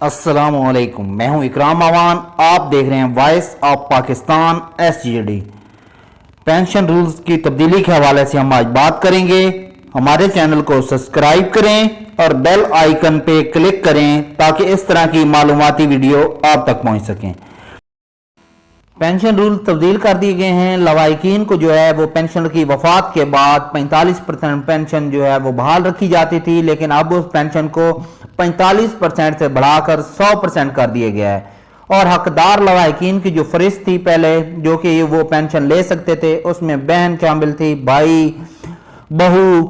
अस्सलाम वालेकुम, मैं हूं इकराम अवान। आप देख रहे हैं voice of Pakistan SGD। Pension rules की तब्दीली के हवाले से हम आज बात करेंगे। हमारे चैनल को सब्सक्राइब करें और बेल आइकन पे क्लिक करें ताकि इस तरह की मालूमाती वीडियो आप तक पहुंच सकें। पेंशन रूल तब्दील कर दिए गए हैं। लवाहिकीन को जो है वो पेंशनर की वफात के बाद 45% पेंशन जो है वो बहाल रखी जाती थी, लेकिन अब उस पेंशन को 45% से बढ़ाकर 100% कर दिया गया है। और हकदार लवाहिकीन की जो फरिस्त थी पहले, जो कि वो पेंशन ले सकते थे, उसमें बहन शामिल थी, भाई, बहू,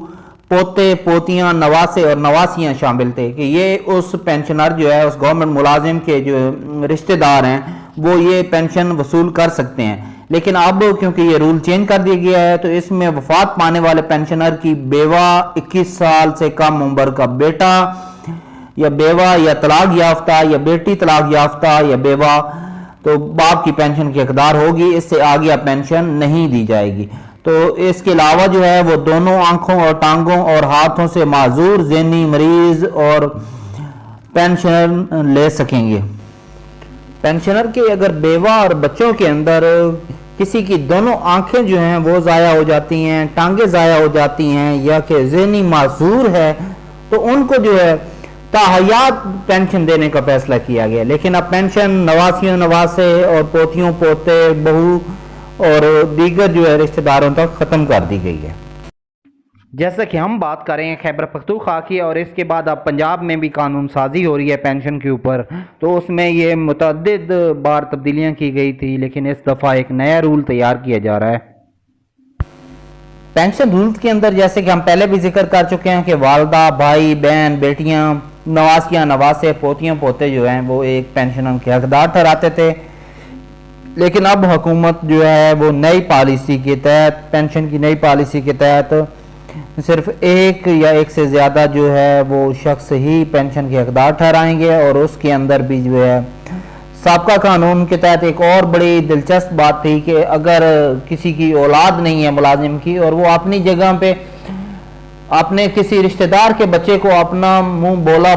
पोते, पोतियां, नवासे और नवासियां शामिल थे कि ये उस पेंशनर जो है, उस गवर्नमेंट मुलाजिम के जो रिश्तेदार हैं, वो ये पेंशन वसूल कर सकते हैं। लेकिन अब क्योंकि ये रूल चेंज कर दिया गया है, तो इसमें वफात पाने वाले पेंशनर की बेवा, 21 साल से कम उम्र का बेटा या बेवा या तलाक याफ्ता या बेटी तलाक याफ्ता या बेवा, तो बाप की पेंशन की हकदार होगी। इससे आगे पेंशन नहीं दी जाएगी। तो इसके अलावा जो है वो दोनों आंखों और टांगों और हाथों से माजूर, ज़हनी मरीज और पेंशन ले सकेंगे। पेंशनर के अगर बेवा और बच्चों के अंदर किसी की दोनों आंखें जो हैं वो ज़ाया हो जाती हैं, टांगें ज़ाया हो जाती हैं, या कि ज़हनी माजूर है, तो उनको जो है ताहयात पेंशन देने का फैसला किया गया। लेकिन अब पेंशन नवासियों, नवासे और पोतियों, पोते, बहू और दीगर जो है रिश्तेदारों तक ख़त्म कर दी गई है। जैसा कि हम बात करें खैबर पख्तूनख्वा की, और इसके बाद अब पंजाब में भी कानून साजी हो रही है पेंशन के ऊपर, तो उसमें ये मुतअद्दिद बार तब्दीलियां की गई थी, लेकिन इस दफ़ा एक नया रूल तैयार किया जा रहा है। पेंशन रूल्स के अंदर जैसे कि हम पहले भी जिक्र कर चुके हैं कि वालदा, भाई, बहन, बेटियां, नवासियां, नवासे, पोतियां, पोते जो हैं वो एक पेंशन के हकदार ठहराते थे। लेकिन अब हुकूमत जो है वो नई पॉलिसी के तहत, पेंशन की नई पॉलिसी के तहत सिर्फ एक या एक से ज़्यादा जो है वो शख्स ही पेंशन के हकदार ठहराएंगे। और उसके अंदर भी जो है साबका कानून के तहत एक और बड़ी दिलचस्प बात थी कि अगर किसी की औलाद नहीं है मुलाजिम की, और वो अपनी जगह पे अपने किसी रिश्तेदार के बच्चे को अपना मुंह बोला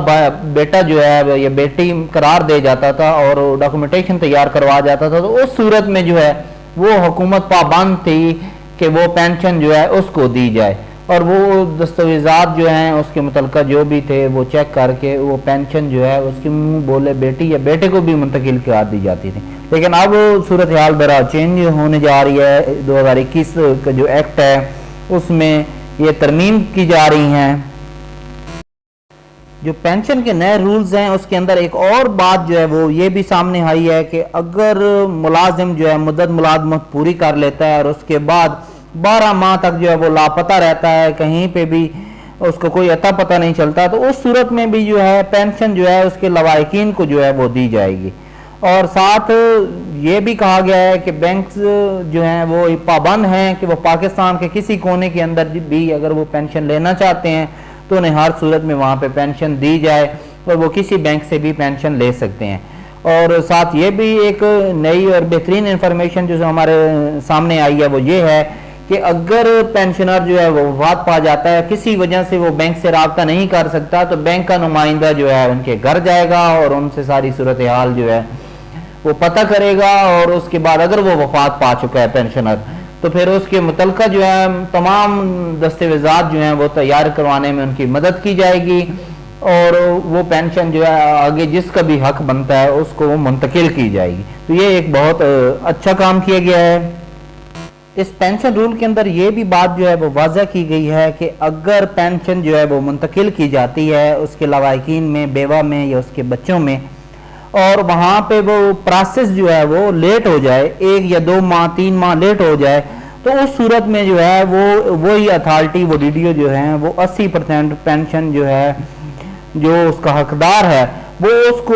बेटा जो है या बेटी करार दे जाता था और डॉक्यूमेंटेशन तैयार करवा जाता था, तो उस सूरत में जो है वो हुकूमत पाबंद थी कि वो पेंशन जो है उसको दी जाए, और वो दस्तावेजात जो हैं उसके मुतलका जो भी थे वो चेक करके वो पेंशन जो है उसकी मुंह बोले बेटी या बेटे को भी मुंतकिल करा दी जाती थी। लेकिन अब सूरत हाल बड़ा चेंज होने जा रही है। 2021 का जो एक्ट है उसमें ये तरमीम की जा रही हैं। जो पेंशन के नए रूल्स हैं उसके अंदर एक और बात जो है वो ये भी सामने आई है कि अगर मुलाजिम जो है मुद्दत मुलाजमत पूरी कर लेता है और उसके बाद 12 माह तक जो है वो लापता रहता है, कहीं पे भी उसको कोई अता पता नहीं चलता, तो उस सूरत में भी जो है पेंशन जो है उसके लवाहिकीन को जो है वो दी जाएगी। और साथ ये भी कहा गया है कि बैंक जो हैं वो पाबंद हैं कि वो पाकिस्तान के किसी कोने के अंदर भी अगर वो पेंशन लेना चाहते हैं तो उन्हें हर सूरत में वहाँ पे पेंशन दी जाए, और वो किसी बैंक से भी पेंशन ले सकते हैं। और साथ ये भी एक नई और बेहतरीन इंफॉर्मेशन जो हमारे सामने आई है वो ये है कि अगर पेंशनर जो है वो वफात पा जाता है, किसी वजह से वो बैंक से राब्ता नहीं कर सकता, तो बैंक का नुमाइंदा जो है उनके घर जाएगा और उनसे सारी सूरत हाल जो है वो पता करेगा। और उसके बाद अगर वो वफात पा चुका है पेंशनर, तो फिर उसके मुतलका जो है तमाम दस्तावेजात जो हैं वो तैयार करवाने में उनकी मदद की जाएगी, और वो पेंशन जो है आगे जिसका भी हक बनता है उसको वो मुंतकिल की जाएगी। तो ये एक बहुत अच्छा काम किया गया है। इस पेंशन रूल के अंदर ये भी बात जो है वो वाज़ह की गई है कि अगर पेंशन जो है वो मुंतकिल की जाती है उसके लवाहिकीन में, बेवा में या उसके बच्चों में, और वहाँ पे वो प्रोसेस जो है वो लेट हो जाए, 1 या 2 माह 3 माह लेट हो जाए, तो उस सूरत में जो है वही अथॉरिटी, वो डीडीओ जो है वो 80% पेंशन जो है जो उसका हकदार है वो उसको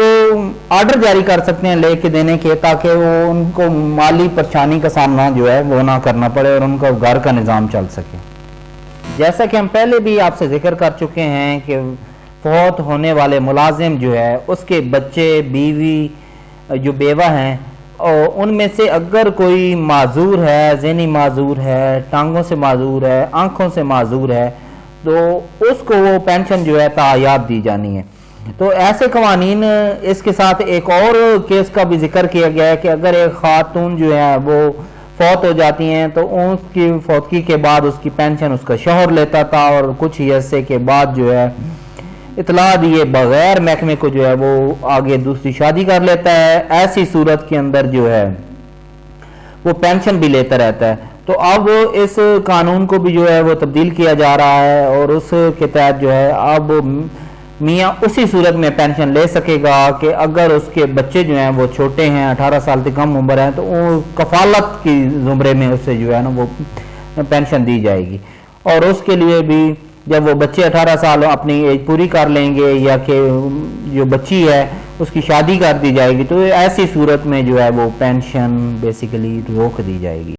ऑर्डर जारी कर सकते हैं लेके देने के, ताकि वो उनको माली परेशानी का सामना जो है वो ना करना पड़े और उनका घर का निज़ाम चल सके। जैसा कि हम पहले भी आपसे जिक्र कर चुके हैं कि फौत होने वाले मुलाजिम जो है उसके बच्चे, बीवी, जो बेवा हैं, और उनमें से अगर कोई माजूर है, ज़हनी माजूर है, टांगों से माजूर है, आँखों से माजूर है, तो उसको वो पेंशन जो है तायात दी जानी है। تو ایسے قوانین اس کے ساتھ ایک اور کیس کا بھی ذکر کیا گیا ہے کہ اگر ایک خاتون جو ہے وہ فوت ہو جاتی ہیں تو اس کی فوتگی کے بعد اس کی پینشن اس کا شوہر لیتا تھا، اور کچھ ہی عرصے کے بعد جو ہے اطلاع دیے بغیر محکمے کو جو ہے وہ آگے دوسری شادی کر لیتا ہے، ایسی صورت کے اندر جو ہے وہ پینشن بھی لیتا رہتا ہے۔ تو اب اس قانون کو بھی جو ہے وہ تبدیل کیا جا رہا ہے، اور اس کے تحت جو ہے اب میاں اسی صورت میں پینشن لے سکے گا کہ اگر اس کے بچے جو ہیں وہ چھوٹے ہیں، 18 سال سے کم عمر ہے، تو وہ کفالت کی زمرے میں اسے جو ہے نا وہ پینشن دی جائے گی۔ اور اس کے لیے بھی جب وہ بچے 18 سال اپنی ایج پوری کر لیں گے، یا کہ جو بچی ہے اس کی شادی کر دی جائے گی، تو ایسی صورت میں جو ہے وہ پینشن بیسیکلی روک دی جائے گی۔